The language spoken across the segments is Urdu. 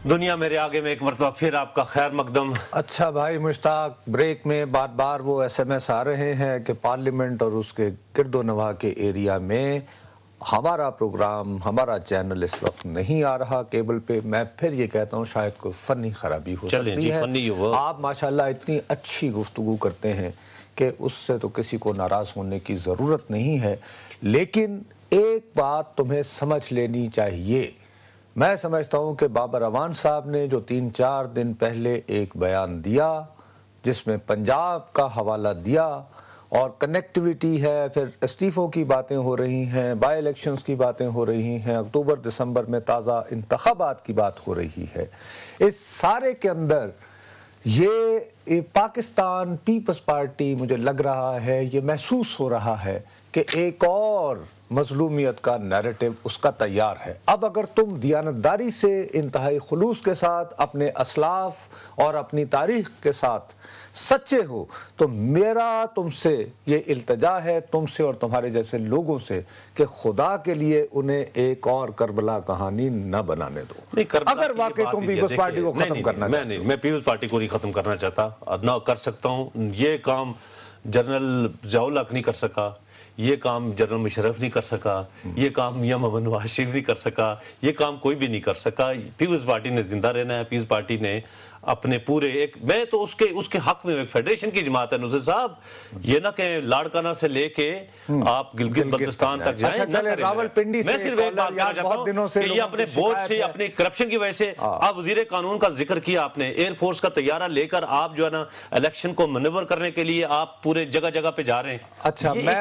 دنیا میرے آگے میں ایک مرتبہ پھر آپ کا خیر مقدم۔ اچھا بھائی مشتاق، بریک میں بار بار وہ ایس ایم ایس آ رہے ہیں کہ پارلیمنٹ اور اس کے گرد و نواح کے ایریا میں ہمارا پروگرام، ہمارا چینل اس وقت نہیں آ رہا کیبل پہ۔ میں پھر یہ کہتا ہوں شاید کوئی فنی خرابی ہو سکتی ہے۔ آپ ماشاءاللہ اتنی اچھی گفتگو کرتے ہیں کہ اس سے تو کسی کو ناراض ہونے کی ضرورت نہیں ہے، لیکن ایک بات تمہیں سمجھ لینی چاہیے۔ میں سمجھتا ہوں کہ بابر اعوان صاحب نے جو 3-4 دن پہلے ایک بیان دیا جس میں پنجاب کا حوالہ دیا اور کنیکٹیویٹی ہے، پھر استعفوں کی باتیں ہو رہی ہیں، بائی الیکشنز کی باتیں ہو رہی ہیں، اکتوبر دسمبر میں تازہ انتخابات کی بات ہو رہی ہے، اس سارے کے اندر یہ پاکستان پیپلز پارٹی مجھے لگ رہا ہے، یہ محسوس ہو رہا ہے کہ ایک اور مظلومیت کا نیریٹو اس کا تیار ہے۔ اب اگر تم دیانتداری سے انتہائی خلوص کے ساتھ اپنے اسلاف اور اپنی تاریخ کے ساتھ سچے ہو تو میرا تم سے یہ التجا ہے، تم سے اور تمہارے جیسے لوگوں سے، کہ خدا کے لیے انہیں ایک اور کربلا کہانی نہ بنانے دو۔ اگر واقعی تم پیپلز پارٹی کو ختم کرنا چاہتے ہو۔ میں پیپلز پارٹی کو نہیں ختم کرنا چاہتا، نہ کر سکتا ہوں۔ یہ کام جنرل ضیاء الحق نہیں کر سکا، یہ کام جنرل مشرف نہیں کر سکا، یہ کام میاں محمد نواز شریف نہیں کر سکا، یہ کام کوئی بھی نہیں کر سکا۔ پیپلز پارٹی نے زندہ رہنا ہے۔ پیپلز پارٹی نے اپنے پورے ایک، میں تو اس کے حق میں ایک فیڈریشن کی جماعت ہے نصرت صاحب، یہ نہ کہ لاڑکانہ سے لے کے آپ گلگت بلتستان تک جائیں۔ میں صرف ایک بات کہنا چاہتا ہوں کہ یہ اپنے بوجھ سے، اپنے کرپشن کی وجہ سے، آپ وزیر قانون کا ذکر کیا آپ نے، ایئر فورس کا طیارہ لے کر آپ جو ہے نا الیکشن کو منور کرنے کے لیے آپ پورے جگہ جگہ پہ جا رہے ہیں۔ اچھا، میں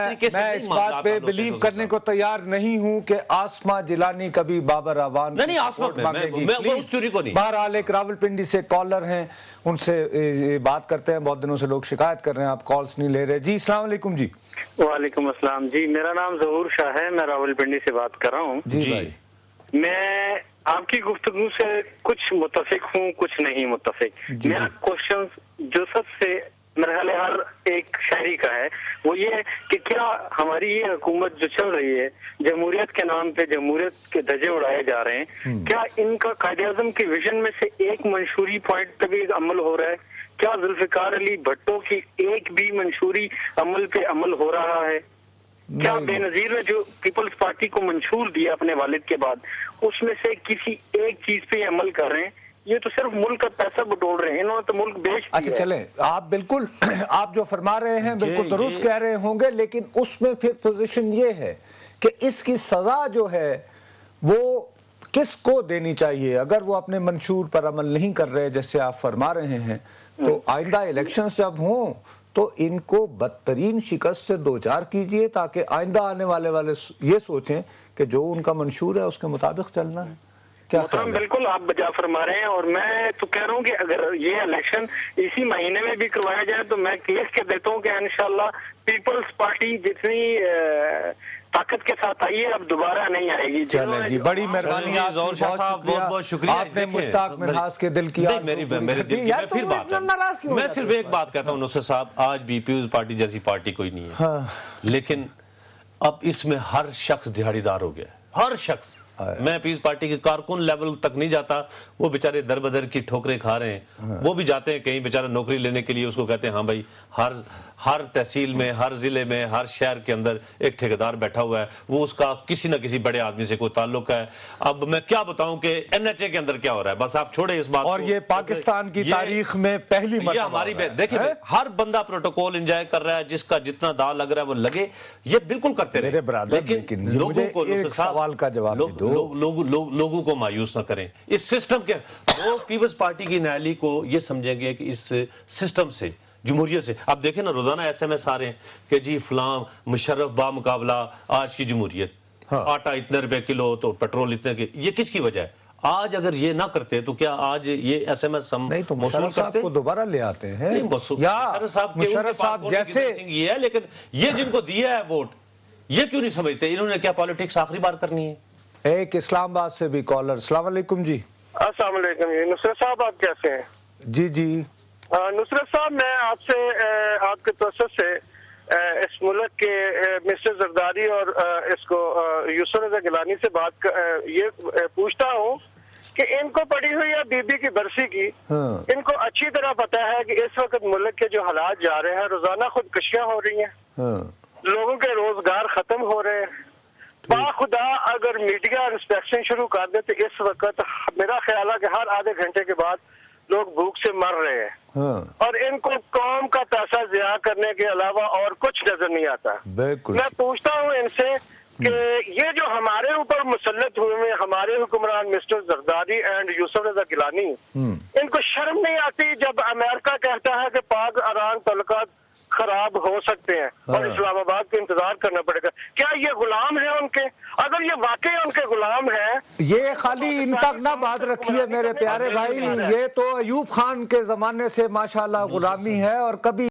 اس بات پہ بلیو کرنے کو تیار نہیں ہوں کہ آسما جیلانی کبھی بابر اعوان نہیں، آسما میں اس تھیوری کو نہیں۔ بہرحال ایک راولپنڈی سے کالر ہیں، ان سے بات کرتے ہیں۔ بہت دنوں سے لوگ شکایت کر رہے ہیں آپ کالز نہیں لے رہے۔ جی السلام علیکم۔ جی وعلیکم السلام۔ جی میرا نام ظہور شاہ ہے، میں راولپنڈی سے بات کر رہا ہوں۔ جی بھائی، میں آپ کی گفتگو سے کچھ متفق ہوں، کچھ نہیں متفق۔ میرا کوشچن جو سب سے میرے خیال ہر ایک شہری کا ہے وہ یہ ہے کہ کیا ہماری یہ حکومت جو چل رہی ہے، جمہوریت کے نام پہ جمہوریت کے دھجے اڑائے جا رہے ہیں، کیا ان کا قائد اعظم کے ویژن میں سے ایک منشوری پوائنٹ پہ بھی عمل ہو رہا ہے؟ کیا ذوالفقار علی بھٹو کی ایک بھی منشوری عمل پہ عمل ہو رہا ہے؟ کیا بے نظیر نے جو پیپلز پارٹی کو منشور دیا اپنے والد کے بعد، اس میں سے کسی ایک چیز پہ عمل کر رہے ہیں؟ یہ تو صرف ملک کا پیسہ بٹور رہے ہیں، انہوں نے تو ملک بیچ دیا۔ اچھا چلیں، آپ بالکل آپ جو فرما رہے ہیں بالکل درست کہہ رہے ہوں گے، لیکن اس میں پھر پوزیشن یہ ہے کہ اس کی سزا جو ہے وہ کس کو دینی چاہیے؟ اگر وہ اپنے منشور پر عمل نہیں کر رہے جیسے آپ فرما رہے ہیں، تو آئندہ الیکشنز جب ہوں تو ان کو بدترین شکست سے دوچار کیجئے تاکہ آئندہ آنے والے یہ سوچیں کہ جو ان کا منشور ہے اس کے مطابق چلنا ہے۔ محترم بالکل آپ بجا فرما رہے ہیں، اور میں تو کہہ رہا ہوں کہ اگر یہ الیکشن اسی مہینے میں بھی کروایا جائے تو میں لکھ کے دیتا ہوں کہ انشاءاللہ پیپلز پارٹی جتنی طاقت کے ساتھ آئی ہے اب دوبارہ نہیں آئے گی۔ چلیں جی، بڑی مہربانی آپ کی، بہت بہت شکریہ، آپ نے مشتاق منہاس کے دل کی میں صرف ایک بات کہتا ہوں نصرت صاحب، آج بھی پیپلز پارٹی جیسی پارٹی کوئی نہیں ہے، لیکن اب اس میں ہر شخص دہاڑی دار ہو گیا، ہر شخص۔ میں پیپلز پارٹی کے کارکن لیول تک نہیں جاتا، وہ بیچارے در بدر کی ٹھوکریں کھا رہے ہیں، وہ بھی جاتے ہیں کہیں بیچارہ نوکری لینے کے لیے، اس کو کہتے ہیں ہاں بھائی ہر تحصیل میں، ہر ضلع میں، ہر شہر کے اندر ایک ٹھیکیدار بیٹھا ہوا ہے، وہ اس کا کسی نہ کسی بڑے آدمی سے کوئی تعلق ہے۔ اب میں کیا بتاؤں کہ این ایچ اے کے اندر کیا ہو رہا ہے، بس آپ چھوڑے اس بات کو۔ اور یہ پاکستان کی تاریخ میں پہلی مرتبہ ہماری دیکھیں ہر بندہ پروٹوکول انجوائے کر رہا ہے، جس کا جتنا داؤ لگ رہا ہے وہ لگے، یہ بالکل کرتے رہے۔ میرے برادر، لیکن لوگوں کو ایک سوال کا جواب دو، لوگوں کو مایوس نہ کریں اس سسٹم کے۔ لوگ پیپلز پارٹی کی نااہلی کو یہ سمجھیں گے کہ اس سسٹم سے، جمہوریت سے، اب دیکھیں نا روزانہ ایس ایم ایس آ رہے ہیں کہ جی فلاں مشرف با مقابلہ آج کی جمہوریت، آٹا اتنے روپے کلو تو پیٹرول اتنے کے، یہ کس کی وجہ ہے؟ آج اگر یہ نہ کرتے تو کیا آج یہ ایس ایم ایس ہم نہیں تو مشرف صاحب کو دوبارہ لے آتے ہیں، یا مشرف صاحب جیسے یہ ہے، لیکن یہ جن کو دیا ہے ووٹ یہ کیوں نہیں سمجھتے انہوں نے کیا پالیٹکس آخری بار کرنی ہے؟ ایک اسلام آباد سے بھی کالر۔ السلام علیکم جی۔ السلام علیکم جی، نصرت صاحب آپ کیسے ہیں؟ جی جی نصرت صاحب، میں آپ سے آپ کے توسط سے اس ملک کے مسٹر زرداری اور اس کو یوسف رضا گیلانی سے بات یہ پوچھتا ہوں کہ ان کو پڑی ہوئی ہے بی بی کی برسی کی، ہاں ان کو اچھی طرح پتا ہے کہ اس وقت ملک کے جو حالات جا رہے ہیں، روزانہ خودکشیاں ہو رہی ہیں، ہاں لوگوں کے روزگار ختم ہو رہے ہیں۔ باخدا اگر میڈیا انسپیکشن شروع کر دے تو اس وقت میرا خیال ہے کہ ہر آدھے گھنٹے کے بعد لوگ بھوک سے مر رہے ہیں، ہاں اور ان کو قوم کا پیسہ ضیاع کرنے کے علاوہ اور کچھ نظر نہیں آتا۔ بالکل میں پوچھتا ہوں ان سے کہ یہ جو ہمارے اوپر مسلط ہوئے ہیں ہمارے حکمران مسٹر زرداری اینڈ یوسف رضا گیلانی، ان کو شرم نہیں آتی جب امریکہ کہتا ہے کہ پاک ایران تعلقات خراب ہو سکتے ہیں اور اسلام آباد کو انتظار کرنا پڑے گا؟ کیا یہ غلام ہیں ان کے؟ اگر یہ واقعی ان کے غلام ہیں، یہ خالی ان تک نہ بات رکھیے میرے پیارے بھائی، یہ تو ایوب خان کے زمانے سے ماشاءاللہ غلامی ہے، اور کبھی